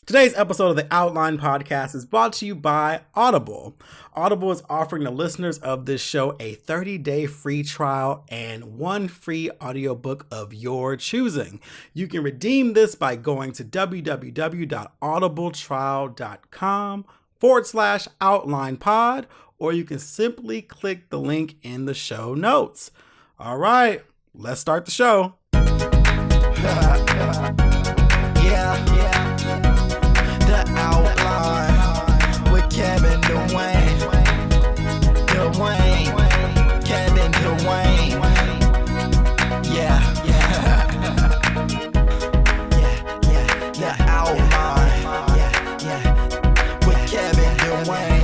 Today's episode of the Outline Podcast is brought to you by Audible. Audible is offering the listeners of this show a 30-day free trial and one free audiobook of your choosing. You can redeem this by going to www.audibletrial.com/outlinepod, or you can simply click the link in the show notes. All right, let's start the show. The Outline with Kevin Dwayne. Kevin Dwayne. The Outline with Kevin Dwayne.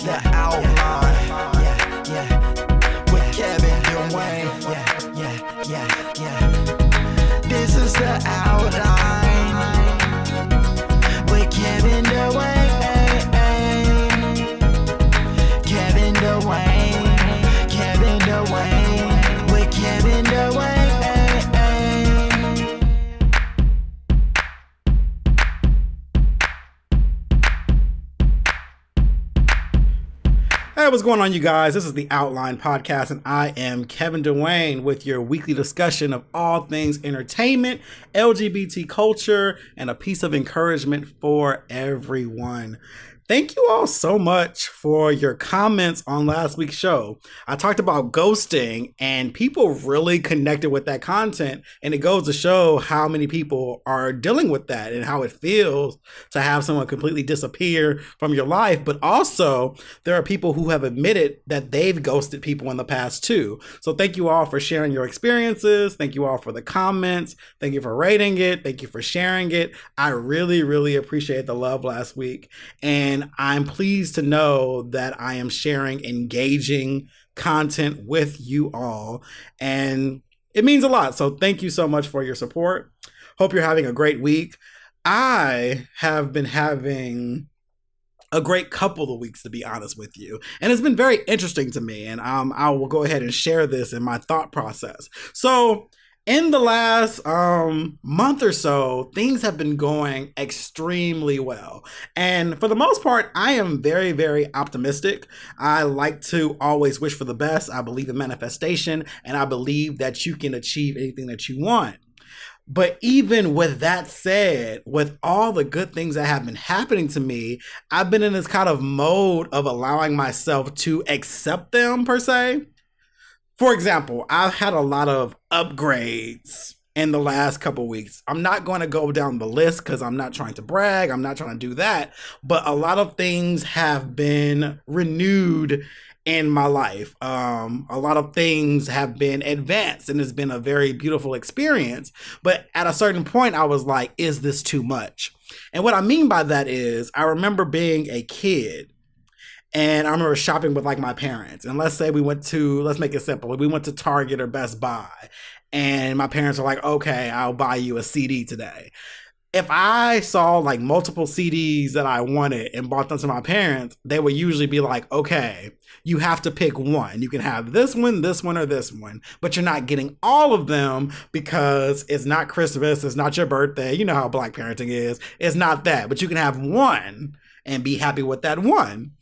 The Outline with Kevin Dwayne. This is the Outline with Kevin Dwayne. Kevin Dwayne. With Kevin Dwayne. Hey, what's going on, you guys? This is the Outline Podcast, and I am Kevin Dwayne with your weekly discussion of all things entertainment, LGBT culture, and a piece of encouragement for everyone. Thank you all so much for your comments on last week's show. I talked about ghosting, and people really connected with that content, and it goes to show how many people are dealing with that and how it feels to have someone completely disappear from your life. But also, there are people who have admitted that they've ghosted people in the past too. So thank you all for sharing your experiences. Thank you all for the comments. Thank you for rating it. Thank you for sharing it. I really, really appreciate the love last week. And I'm pleased to know that I am sharing engaging content with you all, and it means a lot. So thank you so much for your support. Hope you're having a great week. I have been having a great couple of weeks, to be honest with you, and it's been very interesting to me, and I will go ahead and share this in my thought process. So in the last month or so, things have been going extremely well. And for the most part, I am very, very optimistic. I like to always wish for the best. I believe in manifestation, and I believe that you can achieve anything that you want. But even with that said, with all the good things that have been happening to me, I've been in this kind of mode of allowing myself to accept them, per se. For example, I've had a lot of upgrades in the last couple weeks. I'm not going to go down the list because I'm not trying to brag. I'm not trying to do that. But a lot of things have been renewed in my life. A lot of things have been advanced, and it's been a very beautiful experience. But at a certain point, I was like, is this too much? And what I mean by that is, I remember being a kid, and I remember shopping with like my parents. And let's say let's make it simple. We went to Target or Best Buy, and my parents are like, okay, I'll buy you a CD today. If I saw like multiple CDs that I wanted and bought them to my parents, they would usually be like, okay, you have to pick one. You can have this one, or this one, but you're not getting all of them because it's not Christmas. It's not your birthday. You know how Black parenting is. It's not that, but you can have one and be happy with that one.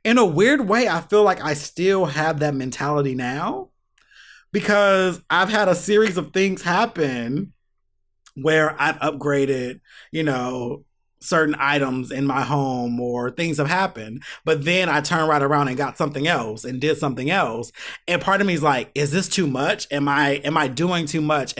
In a weird way, I feel like I still have that mentality now, because I've had a series of things happen where I've upgraded, certain items in my home, or things have happened, but then I turn right around and got something else and did something else. And part of me is like, is this too much? Am I doing too much?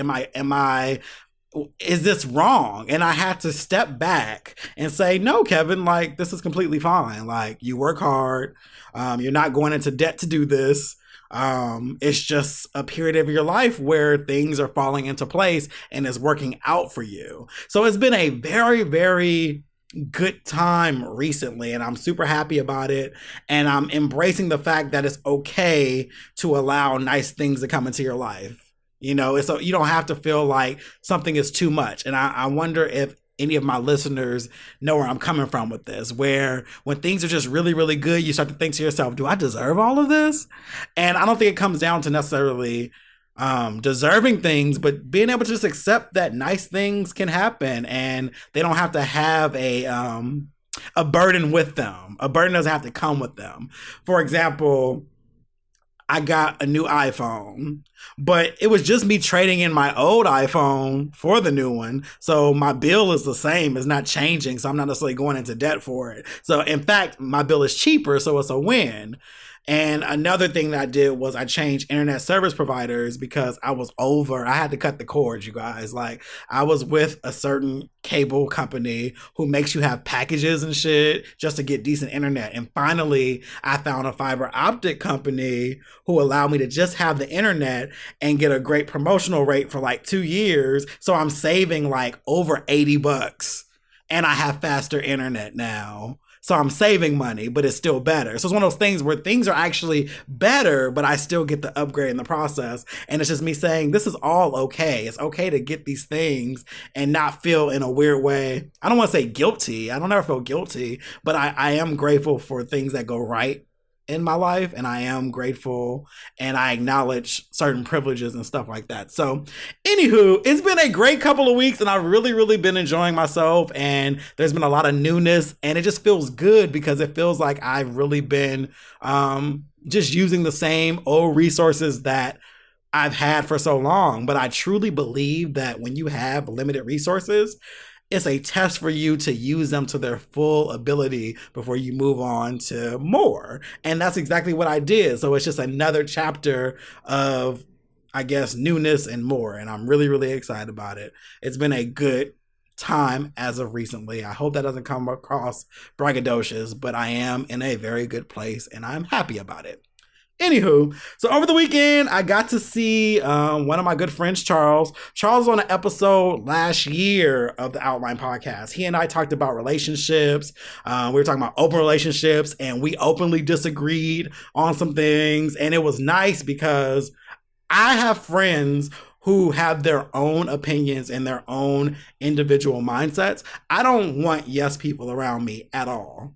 Is this wrong? And I had to step back and say, no, Kevin, like, this is completely fine. Like, you work hard. You're not going into debt to do this. It's just a period of your life where things are falling into place and is working out for you. So it's been a very, very good time recently, and I'm super happy about it. And I'm embracing the fact that it's okay to allow nice things to come into your life. You don't have to feel like something is too much. And I wonder if any of my listeners know where I'm coming from with this, where when things are just really, really good, you start to think to yourself, do I deserve all of this? And I don't think it comes down to necessarily deserving things, but being able to just accept that nice things can happen and they don't have to have a burden with them. A burden doesn't have to come with them. For example, I got a new iPhone, but it was just me trading in my old iPhone for the new one. So my bill is the same, it's not changing. So I'm not necessarily going into debt for it. So in fact, my bill is cheaper. So it's a win. And another thing that I did was I changed internet service providers because I had to cut the cords, you guys. Like, I was with a certain cable company who makes you have packages and shit just to get decent internet. And finally, I found a fiber optic company who allowed me to just have the internet and get a great promotional rate for like 2 years. So I'm saving like over $80 and I have faster internet now. So I'm saving money, but it's still better. So it's one of those things where things are actually better, but I still get the upgrade in the process. And it's just me saying, this is all okay. It's okay to get these things and not feel in a weird way. I don't want to say guilty. I don't ever feel guilty, but I am grateful for things that go right in my life, and I am grateful and I acknowledge certain privileges and stuff like that. So anywho, it's been a great couple of weeks and I've really been enjoying myself, and there's been a lot of newness and it just feels good because it feels like I've really been just using the same old resources that I've had for so long. But I truly believe that when you have limited resources, it's a test for you to use them to their full ability before you move on to more. And that's exactly what I did. So it's just another chapter of, I guess, newness and more. And I'm really excited about it. It's been a good time as of recently. I hope that doesn't come across braggadocious, but I am in a very good place and I'm happy about it. Anywho, so over the weekend, I got to see one of my good friends, Charles. Charles was on an episode last year of the Outline podcast. He and I talked about relationships. We were talking about open relationships, and we openly disagreed on some things. And it was nice because I have friends who have their own opinions and their own individual mindsets. I don't want yes people around me at all.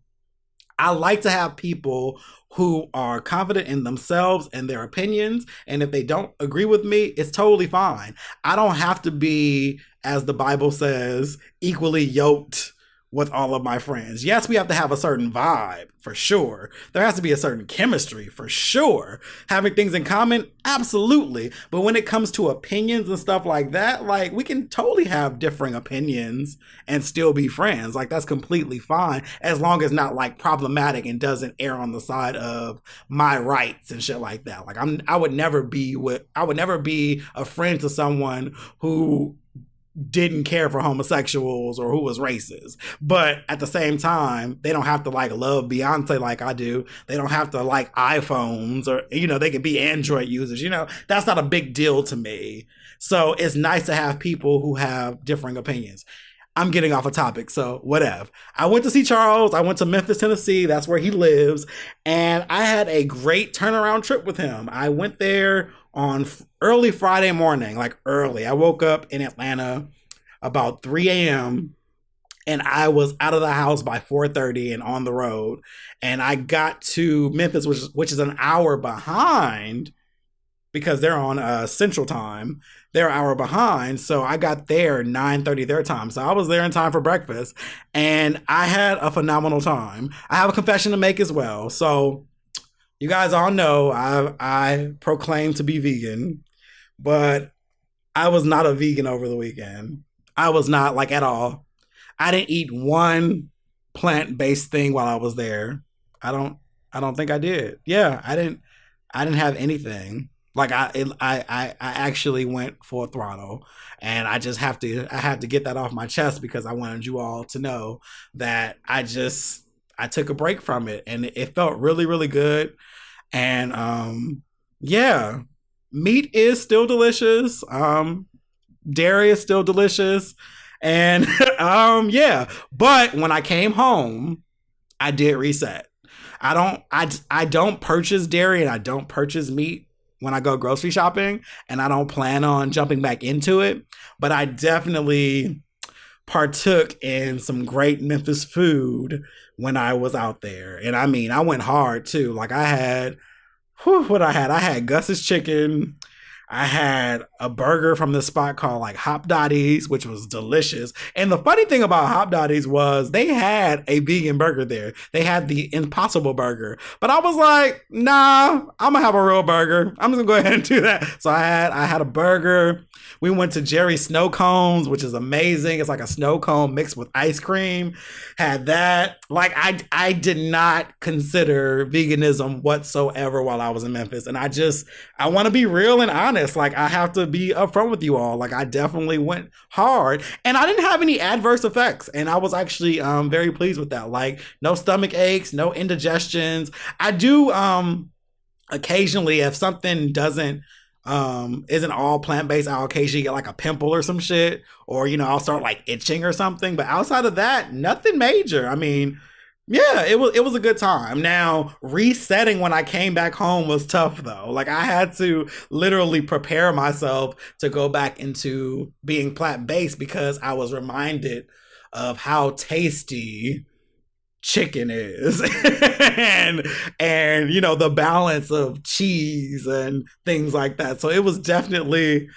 I like to have people who are confident in themselves and their opinions. And if they don't agree with me, it's totally fine. I don't have to be, as the Bible says, equally yoked with all of my friends. Yes, we have to have a certain vibe, for sure. There has to be a certain chemistry, for sure. Having things in common, absolutely. But when it comes to opinions and stuff like that, like, we can totally have differing opinions and still be friends. Like, that's completely fine, as long as not like problematic and doesn't err on the side of my rights and shit like that. Like, I would never be a friend to someone who didn't care for homosexuals or who was racist. But at the same time, they don't have to like love Beyonce like I do. They don't have to like iPhones, or, they could be Android users. That's not a big deal to me. So it's nice to have people who have differing opinions. I'm getting off a topic, so whatever. I went to see Charles. I went to Memphis, Tennessee. That's where he lives. And I had a great turnaround trip with him. I went there on early Friday morning, like early. I woke up in Atlanta about 3 a.m. and I was out of the house by 4:30 and on the road. And I got to Memphis, which is an hour behind because they're on Central Time. They're an hour behind. So I got there 9:30 their time. So I was there in time for breakfast and I had a phenomenal time. I have a confession to make as well. So you guys all know I proclaim to be vegan, but I was not a vegan over the weekend. I was not, like, at all. I didn't eat one plant-based thing while I was there. I don't think I did. Yeah, I didn't have anything. Like, I actually went full throttle, and I have to get that off my chest because I wanted you all to know that I took a break from it, and it felt really good. And yeah, meat is still delicious. Dairy is still delicious, and yeah. But when I came home, I did reset. I don't purchase dairy and I don't purchase meat when I go grocery shopping, and I don't plan on jumping back into it. But I definitely partook in some great Memphis food when I was out there. And I mean, I went hard too. Like, I had, I had Gus's chicken. I had a burger from this spot called like Hop Dotties, which was delicious. And the funny thing about Hop Dotties was they had a vegan burger there. They had the Impossible Burger. But I was like, nah, I'm gonna have a real burger. I'm just gonna go ahead and do that. So I had a burger. We went to Jerry's Snow Cones, which is amazing. It's like a snow cone mixed with ice cream. Had that. Like I did not consider veganism whatsoever while I was in Memphis. And I want to be real and honest. Like I have to be upfront with you all. Like I definitely went hard and I didn't have any adverse effects. And I was actually very pleased with that. Like no stomach aches, no indigestions. I do occasionally if something doesn't isn't all plant-based, I'll occasionally get like a pimple or some shit, or I'll start like itching or something. But outside of that, nothing major. I mean, yeah, it was a good time. Now, resetting when I came back home was tough though. Like I had to literally prepare myself to go back into being plant-based because I was reminded of how tasty chicken is and the balance of cheese and things like that. So it was definitely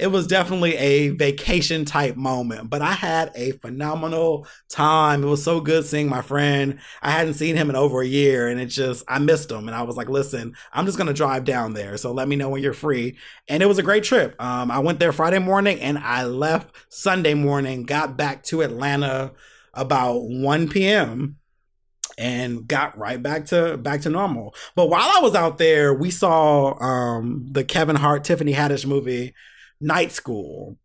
a vacation type moment, but I had a phenomenal time. It was so good seeing my friend. I hadn't seen him in over a year and I missed him. And I was like, listen, I'm just going to drive down there. So let me know when you're free. And it was a great trip. I went there Friday morning and I left Sunday morning, got back to Atlanta about 1 p.m. and got right back to normal. But while I was out there, we saw the Kevin Hart, Tiffany Haddish movie, Night School.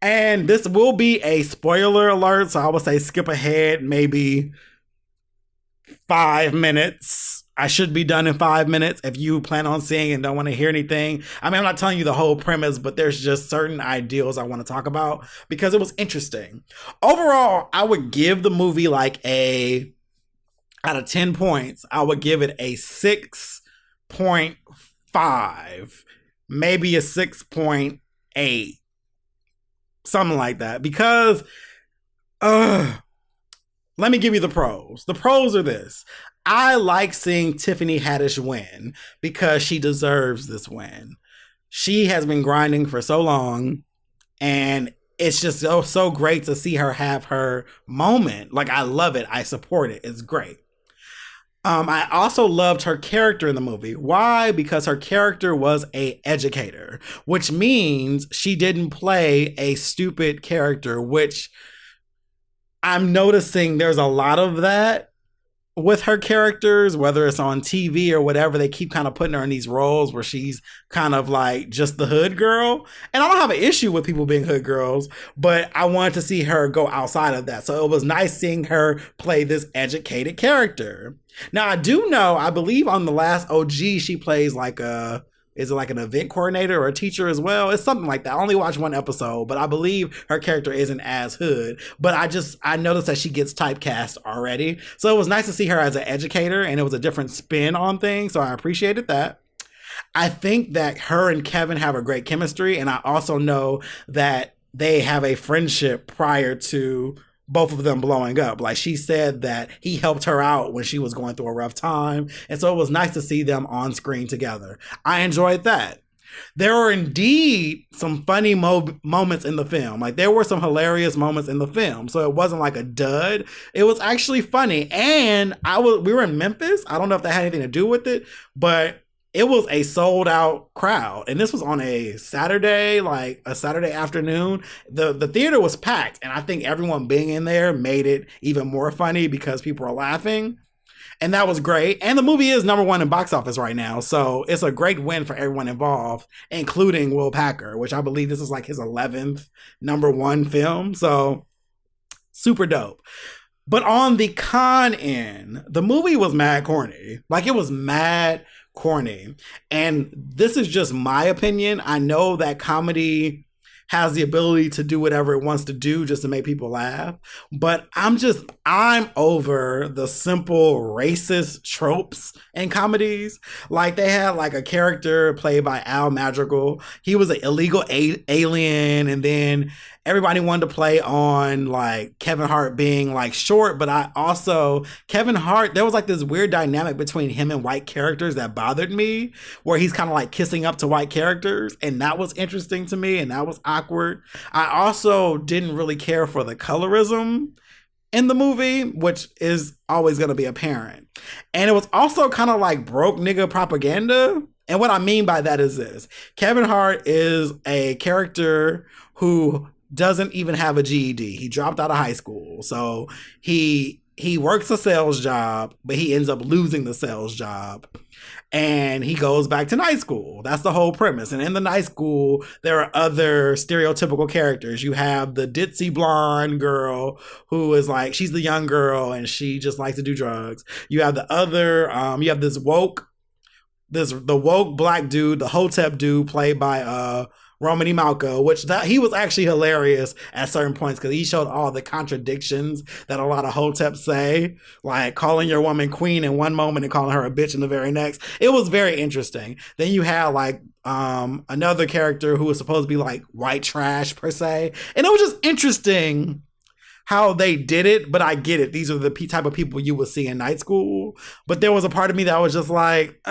And this will be a spoiler alert, so I would say skip ahead maybe 5 minutes. I should be done in 5 minutes if you plan on seeing and don't want to hear anything. I mean, I'm not telling you the whole premise, but there's just certain ideals I want to talk about because it was interesting. Overall, I would give the movie like out of 10 points, I would give it a 6.5, maybe a 6.8, something like that. Because, let me give you the pros. The pros are this. I like seeing Tiffany Haddish win because she deserves this win. She has been grinding for so long, and it's just so great to see her have her moment. Like, I love it. I support it. It's great. I also loved her character in the movie. Why? Because her character was an educator, which means she didn't play a stupid character, which I'm noticing there's a lot of that with her characters, whether it's on TV or whatever. They keep kind of putting her in these roles where she's kind of like just the hood girl. And I don't have an issue with people being hood girls, but I wanted to see her go outside of that. So it was nice seeing her play this educated character. Now, I believe on the last OG, she plays like is it like an event coordinator or a teacher as well? It's something like that. I only watched one episode, but I believe her character isn't as hood. But I noticed that she gets typecast already. So it was nice to see her as an educator, and it was a different spin on things. So I appreciated that. I think that her and Kevin have a great chemistry, and I also know that they have a friendship prior to both of them blowing up. Like, she said that he helped her out when she was going through a rough time. And so it was nice to see them on screen together. I enjoyed that. There were indeed some funny moments in the film. Like, there were some hilarious moments in the film. So it wasn't like a dud. It was actually funny. And we were in Memphis. I don't know if that had anything to do with it, but it was a sold out crowd. And this was on a Saturday, like a Saturday afternoon. The theater was packed. And I think everyone being in there made it even more funny because people were laughing. And that was great. And the movie is #1 in box office right now. So it's a great win for everyone involved, including Will Packer, which I believe this is like his 11th #1 film. So super dope. But on the con end, the movie was mad corny. Like, it was mad corny. And this is just my opinion. I know that comedy has the ability to do whatever it wants to do just to make people laugh. But I'm over the simple racist tropes in comedies. Like, they had like a character played by Al Madrigal. He was an illegal alien, and then everybody wanted to play on like Kevin Hart being like short, but I also, Kevin Hart, there was like this weird dynamic between him and white characters that bothered me, where he's kind of like kissing up to white characters, and that was interesting to me and that was awkward. I also didn't really care for the colorism in the movie, which is always going to be apparent. And it was also kind of like broke nigga propaganda. And what I mean by that is this: Kevin Hart is a character who doesn't even have a GED. He dropped out of high school. So he works a sales job, but he ends up losing the sales job. And he goes back to night school. That's the whole premise. And in the night school, there are other stereotypical characters. You have the ditzy blonde girl who is like, she's the young girl and she just likes to do drugs. You have the other, you have the woke black dude, the Hotep dude played by Romany Malco, which he was actually hilarious at certain points because he showed all the contradictions that a lot of Hoteps say, like calling your woman queen in one moment and calling her a bitch in the very next. It was very interesting. Then you had like another character who was supposed to be like white trash per se, and it was just interesting how they did it. But I get it; these are the type of people you would see in night school. But there was a part of me that was just like,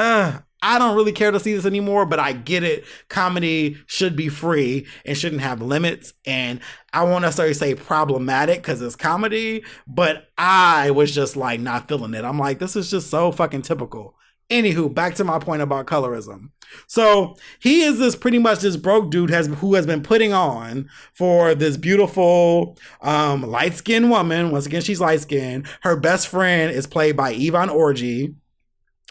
I don't really care to see this anymore, but I get it. Comedy should be free and shouldn't have limits. And I won't necessarily say problematic because it's comedy, but I was just like not feeling it. I'm like, this is just so fucking typical. Anywho, back to my point about colorism. So he is pretty much this broke dude who has been putting on for this beautiful light-skinned woman. Once again, she's light-skinned. Her best friend is played by Yvonne Orji.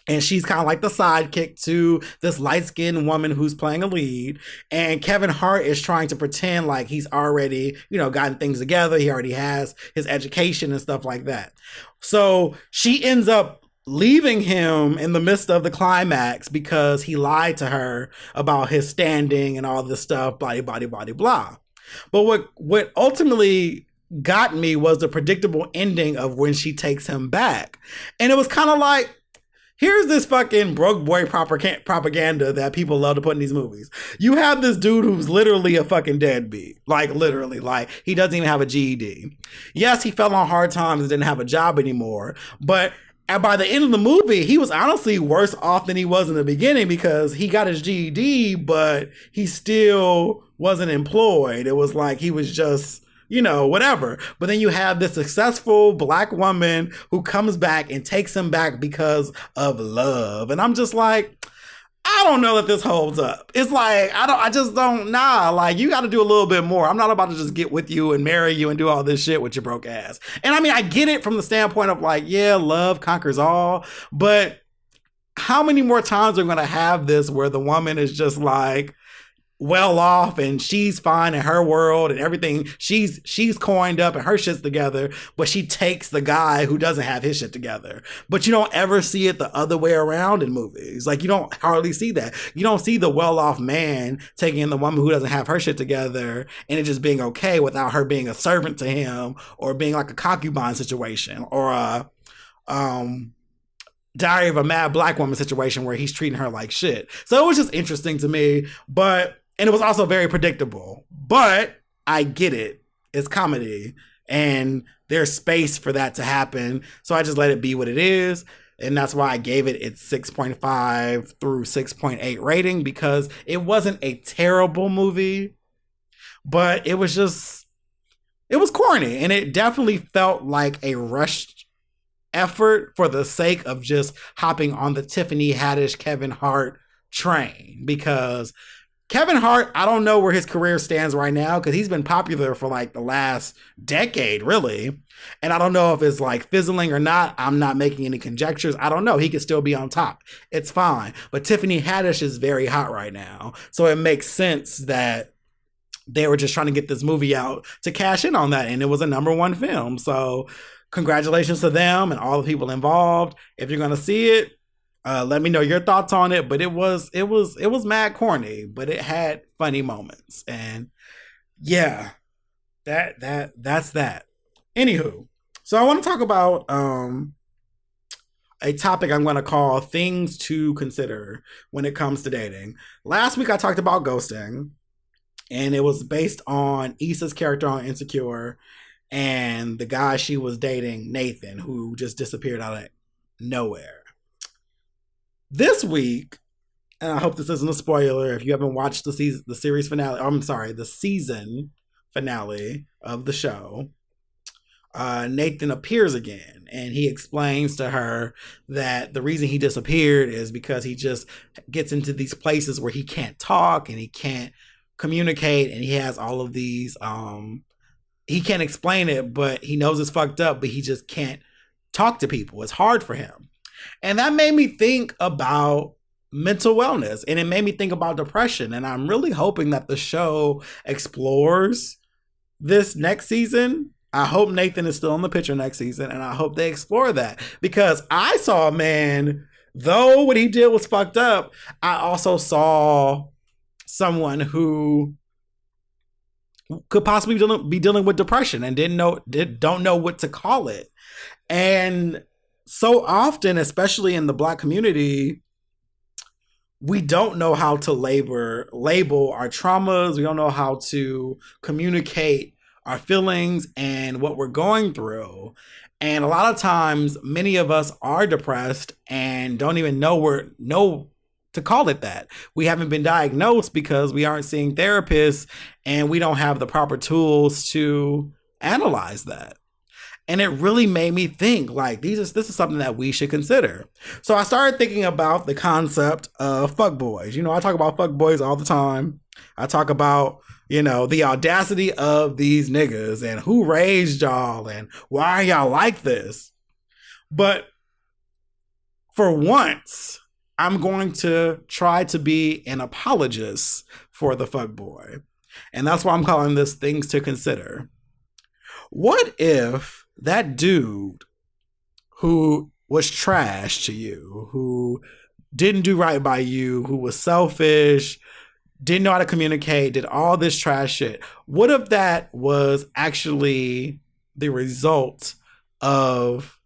And she's kind of like the sidekick to this light-skinned woman who's playing a lead. And Kevin Hart is trying to pretend like he's already, gotten things together. He already has his education and stuff like that. So she ends up leaving him in the midst of the climax because he lied to her about his standing and all this stuff, blah, blah, blah, blah, blah. But what ultimately got me was the predictable ending of when she takes him back. And it was kind of like, here's this fucking broke boy propaganda that people love to put in these movies. You have this dude who's literally a fucking deadbeat. Like, literally. Like, he doesn't even have a GED. Yes, he fell on hard times and didn't have a job anymore. But by the end of the movie, he was honestly worse off than he was in the beginning because he got his GED, but he still wasn't employed. It was like he was just, whatever. But then you have this successful black woman who comes back and takes him back because of love. And I'm just like, I don't know that this holds up. It's like, like, you got to do a little bit more. I'm not about to just get with you and marry you and do all this shit with your broke ass. And I mean, I get it from the standpoint of like, yeah, love conquers all. But how many more times are we going to have this where the woman is just like, well off and she's fine in her world and everything, she's coined up and her shit's together, but she takes the guy who doesn't have his shit together. But you don't ever see it the other way around in movies. Like, you don't hardly see that. You don't see the well-off man taking the woman who doesn't have her shit together and it just being okay without her being a servant to him or being like a concubine situation or a Diary of a Mad Black Woman situation where he's treating her like shit. So it was just interesting to me, and it was also very predictable. But I get it. It's comedy. And there's space for that to happen. So I just let it be what it is. And that's why I gave it its 6.5 through 6.8 rating, because it wasn't a terrible movie, but it was corny. And it definitely felt like a rushed effort for the sake of just hopping on the Tiffany Haddish, Kevin Hart train. Because Kevin Hart, I don't know where his career stands right now because he's been popular for like the last decade, really. And I don't know if it's like fizzling or not. I'm not making any conjectures. I don't know. He could still be on top. It's fine. But Tiffany Haddish is very hot right now. So it makes sense that they were just trying to get this movie out to cash in on that. And it was a #1 film. So congratulations to them and all the people involved. If you're going to see it, let me know your thoughts on it. But it was mad corny, but it had funny moments. And yeah, that's that. Anywho, so I want to talk about a topic I'm going to call things to consider when it comes to dating. Last week I talked about ghosting. and it was based on Issa's character on Insecure and the guy she was dating, Nathan, who just disappeared out of nowhere. This week, and I hope this isn't a spoiler if you haven't watched the series finale. I'm sorry, the season finale of the show. Nathan appears again, and he explains to her that the reason he disappeared is because he just gets into these places where he can't talk and he can't communicate, and he has all of these. He can't explain it, but he knows it's fucked up, but he just can't talk to people. It's hard for him. And that made me think about mental wellness, and it made me think about depression. And I'm really hoping that the show explores this next season. I hope Nathan is still in the picture next season, and I hope they explore that, because I saw a man, though what he did was fucked up, I also saw someone who could possibly be dealing with depression and don't know what to call it. And so often, especially in the Black community, we don't know how to label our traumas. We don't know how to communicate our feelings and what we're going through. And a lot of times, many of us are depressed and don't even know to call it that. We haven't been diagnosed because we aren't seeing therapists, and we don't have the proper tools to analyze that. And it really made me think, like, this is something that we should consider. So I started thinking about the concept of fuckboys. I talk about fuckboys all the time. I talk about, the audacity of these niggas and who raised y'all and why are y'all like this. But for once, I'm going to try to be an apologist for the fuckboy. And that's why I'm calling this Things to Consider. What if that dude who was trash to you, who didn't do right by you, who was selfish, didn't know how to communicate, did all this trash shit, what if that was actually the result of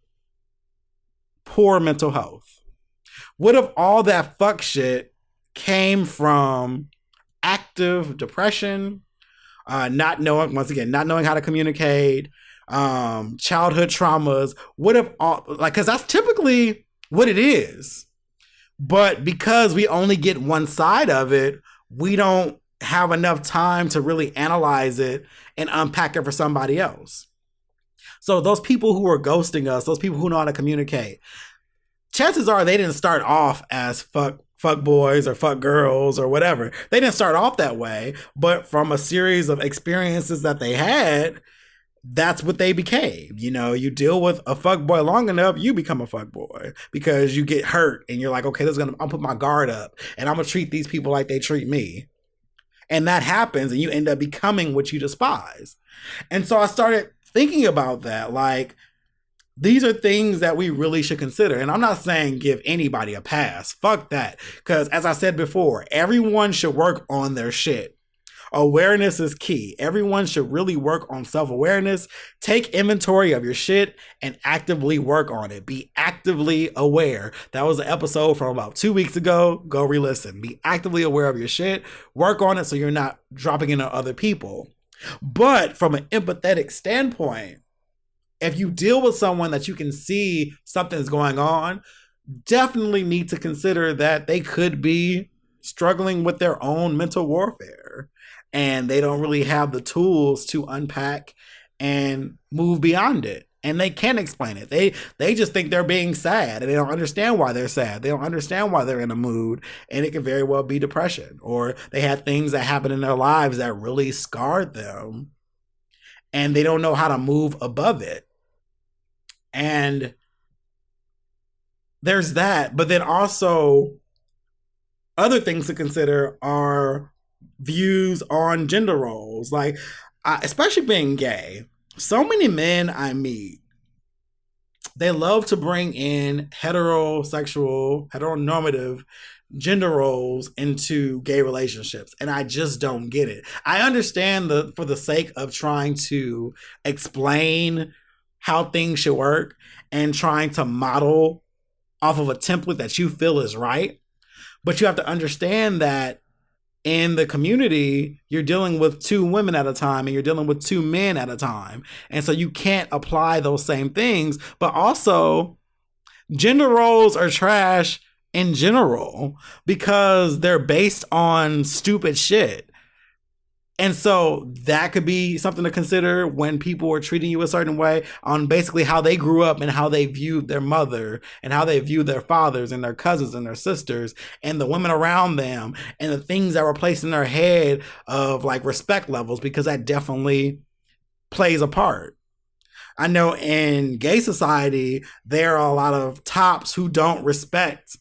poor mental health? What if all that fuck shit came from active depression, not knowing how to communicate, childhood traumas? What if because that's typically what it is. But because we only get one side of it, we don't have enough time to really analyze it and unpack it for somebody else. So those people who are ghosting us, those people who know how to communicate, chances are they didn't start off as fuck boys or fuck girls or whatever. They didn't start off that way, but from a series of experiences that they had, that's what they became. You deal with a fuck boy long enough, you become a fuck boy because you get hurt and you're like, okay, I'll put my guard up and I'm gonna treat these people like they treat me. And that happens, and you end up becoming what you despise. And so I started thinking about that, like, these are things that we really should consider. And I'm not saying give anybody a pass. Fuck that. Because as I said before, everyone should work on their shit. Awareness is key. Everyone should really work on self-awareness. Take inventory of your shit and actively work on it. Be actively aware. That was an episode from about 2 weeks ago. Go re-listen. Be actively aware of your shit. Work on it so you're not dropping into other people. But from an empathetic standpoint, if you deal with someone that you can see something's going on, definitely need to consider that they could be struggling with their own mental warfare and they don't really have the tools to unpack and move beyond it. And they can't explain it. They just think they're being sad and they don't understand why they're sad. They don't understand why they're in a mood, and it can very well be depression, or they had things that happened in their lives that really scarred them and they don't know how to move above it. And there's that. But then also other things to consider are views on gender roles. Like, especially being gay, so many men I meet, they love to bring in heteronormative gender roles into gay relationships, and I just don't get it. I understand for the sake of trying to explain how things should work and trying to model off of a template that you feel is right, but you have to understand that in the community, you're dealing with two women at a time and you're dealing with two men at a time. And so you can't apply those same things. But also, gender roles are trash in general because they're based on stupid shit. And so that could be something to consider when people are treating you a certain way on basically how they grew up and how they viewed their mother and how they viewed their fathers and their cousins and their sisters and the women around them and the things that were placed in their head of like respect levels, because that definitely plays a part. I know in gay society, there are a lot of tops who don't respect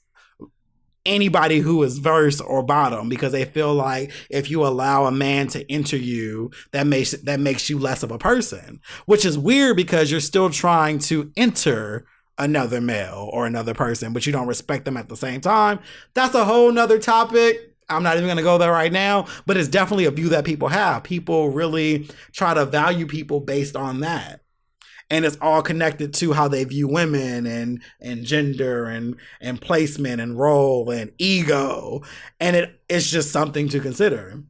anybody who is verse or bottom because they feel like if you allow a man to enter you, that makes you less of a person, which is weird because you're still trying to enter another male or another person, but you don't respect them at the same time. That's a whole nother topic. I'm not even going to go there right now, but it's definitely a view that people have. People really try to value people based on that. And it's all connected to how they view women and gender and placement and role and ego. And it's just something to consider.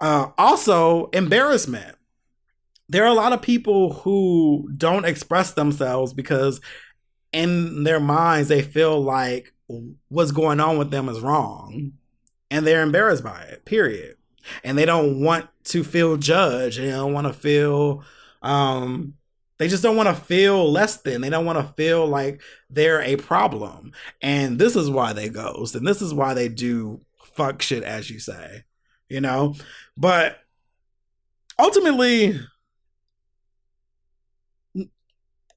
Also, embarrassment. There are a lot of people who don't express themselves because in their minds, they feel like what's going on with them is wrong. And they're embarrassed by it, period. And they don't want to feel judged. They don't want to feel... they just don't want to feel less than. They don't want to feel like they're a problem. And this is why they ghost. And this is why they do fuck shit, as you say. You know? But ultimately,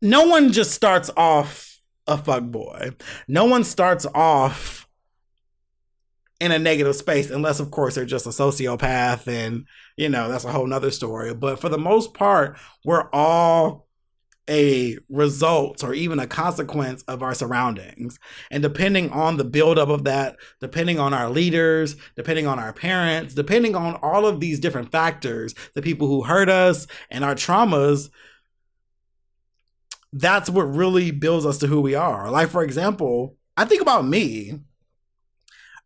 no one just starts off a fuckboy. No one starts off in a negative space, unless, of course, they're just a sociopath. And, you know, that's a whole nother story. But for the most part, we're all a result or even a consequence of our surroundings. And depending on the buildup of that, depending on our leaders, depending on our parents, depending on all of these different factors, the people who hurt us and our traumas, that's what really builds us to who we are. Like, for example, I think about me.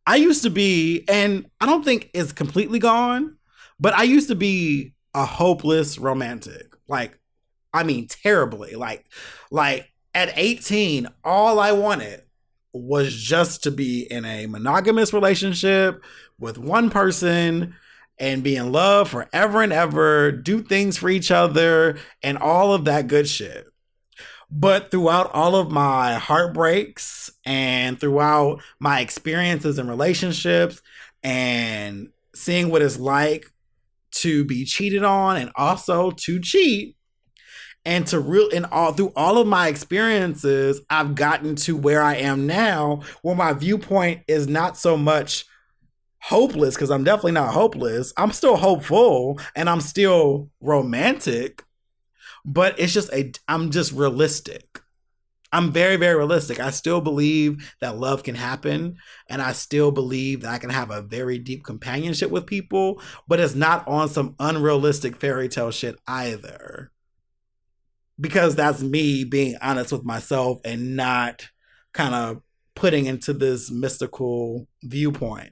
I used to be, and I don't think it's completely gone, but I used to be a hopeless romantic. Like, I mean, terribly. Like at 18, all I wanted was just to be in a monogamous relationship with one person and be in love forever and ever, do things for each other, and all of that good shit. But throughout all of my heartbreaks and throughout my experiences in relationships and seeing what it's like to be cheated on and also to cheat, and through all of my experiences, I've gotten to where I am now, where my viewpoint is not so much hopeless, because I'm definitely not hopeless. I'm still hopeful and I'm still romantic, but I'm just realistic. I'm very, very realistic. I still believe that love can happen, and I still believe that I can have a very deep companionship with people, but it's not on some unrealistic fairy tale shit either. Because that's me being honest with myself and not kind of putting into this mystical viewpoint.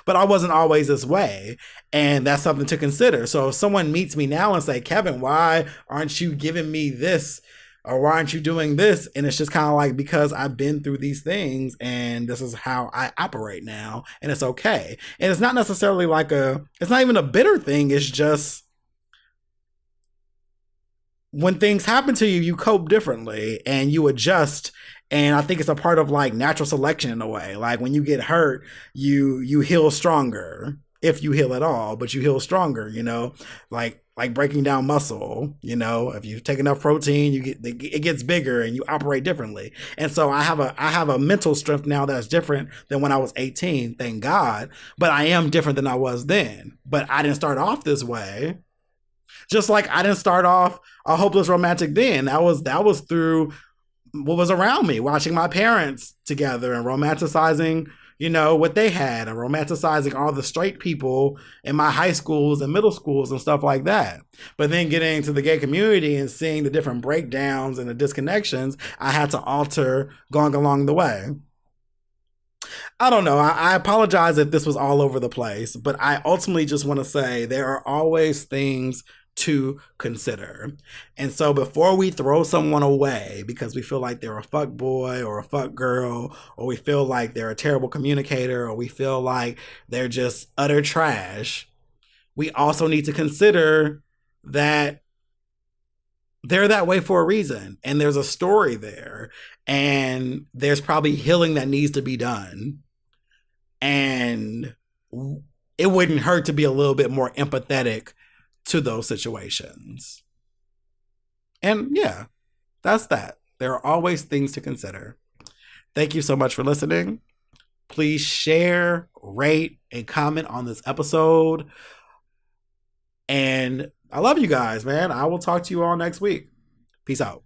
But I wasn't always this way, and that's something to consider. So if someone meets me now and say, Kevin, why aren't you giving me this? Or why aren't you doing this? And it's just kind of like, because I've been through these things and this is how I operate now, and it's okay. And it's not necessarily like it's not even a bitter thing. It's just, when things happen to you, you cope differently and you adjust. And I think it's a part of like natural selection in a way. Like when you get hurt, you heal stronger, if you heal at all, but you heal stronger, you know, like breaking down muscle, you know, if you take enough protein, it gets bigger and you operate differently. And so I have a mental strength now that's different than when I was 18, thank God, but I am different than I was then. But I didn't start off this way. Just like I didn't start off a hopeless romantic then. That was through what was around me, watching my parents together and romanticizing, you know, what they had, and romanticizing all the straight people in my high schools and middle schools and stuff like that. But then getting into the gay community and seeing the different breakdowns and the disconnections, I had to alter going along the way. I don't know. I apologize if this was all over the place, but I ultimately just want to say there are always things to consider. And so before we throw someone away because we feel like they're a fuck boy or a fuck girl, or we feel like they're a terrible communicator, or we feel like they're just utter trash, we also need to consider that they're that way for a reason. And there's a story there. And there's probably healing that needs to be done. And it wouldn't hurt to be a little bit more empathetic to those situations. And yeah, that's that. There are always things to consider. Thank you so much for listening. Please share, rate, and comment on this episode. And I love you guys, man. I will talk to you all next week. Peace out.